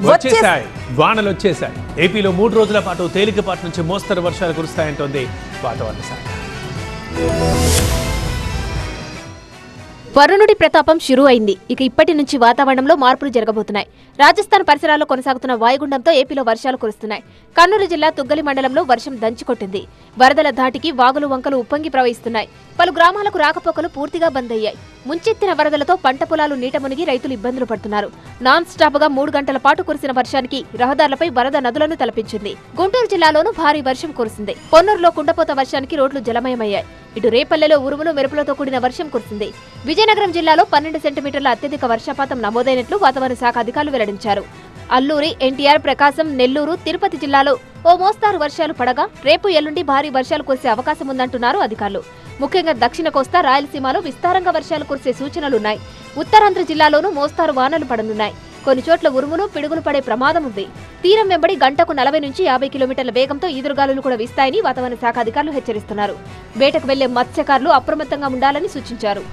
వచ్చేసాయి, వానలు వచ్చేసాయి. ఏపీలో 3 రోజుల పాటు తేలికపాటి నుంచి మోస్తరు వర్షాలు కురుస్తాయంటోంది వాతావరణ శాఖ. వరుణుడి ప్రతాపం షురూ అయింది. ఇక ఇప్పటి నుంచి వాతావరణంలో మార్పులు జరగబోతున్నాయి. రాజస్థాన్ పరిసరాల్లో కొనసాగుతున్న వాయుగుండంతో ఏపీలో వర్షాలు కురుస్తున్నాయి. కర్నూలు జిల్లా తుగ్గలి మండలంలో వర్షం దంచుకొట్టింది. వరదల ధాటికి వాగులు వంకలు ఉప్పొంగి ప్రవహిస్తున్నాయి. పలు గ్రామాలకు రాకపోకలు పూర్తిగా బంద్ అయ్యాయి. ముంచెత్తిన వరదలతో పంట పొలాలు నీట మునిగి రైతులు ఇబ్బందులు పడుతున్నారు. నాన్ స్టాప్ గా 3 గంటల పాటు కురిసిన వర్షానికి రహదారులపై వరద నదులను తలపించింది. గుంటూరు జిల్లాలోనూ భారీ వర్షం కురిసింది. పొన్నూరులో కుండపోత వర్షానికి రోడ్లు జలమయమయ్యాయి. ఇటు రేపల్లెలో ఉరుములు మెరుపులతో కూడిన వర్షం కురిసింది. విజయనగరం జిల్లాలో 12 సెంటీమీటర్ల అత్యధిక వర్షపాతం నమోదైనట్లు వాతావరణ శాఖ అధికారులు వెల్లడించారు. అల్లూరి, ఎన్టీఆర్, ప్రకాశం, నెల్లూరు, తిరుపతి జిల్లాలో ఓ మోస్తారు వర్షాలు పడగా రేపు ఎల్లుండి భారీ వర్షాలు కురిసే అవకాశం ఉందంటున్నారు అధికారులు. ముఖ్యంగా దక్షిణ కోస్తా, రాయలసీమలో విస్తారంగా వర్షాలు కురిసే సూచనలున్నాయి. ఉత్తరాంధ్ర జిల్లాలోనూ మోస్తారు వానలు పడనున్నాయి. కొన్ని చోట్ల ఉరుములు, పిడుగులు పడే ప్రమాదం ఉంది. తీరం వెంబడి గంటకు 40 నుంచి 50 కిలోమీటర్ల వేగంతో ఈదురుగాలులు కూడా వీస్తాయని వాతావరణ శాఖ అధికారులు హెచ్చరిస్తున్నారు. వేటకు వెళ్లే మత్స్యకారులు అప్రమత్తంగా ఉండాలని సూచించారు.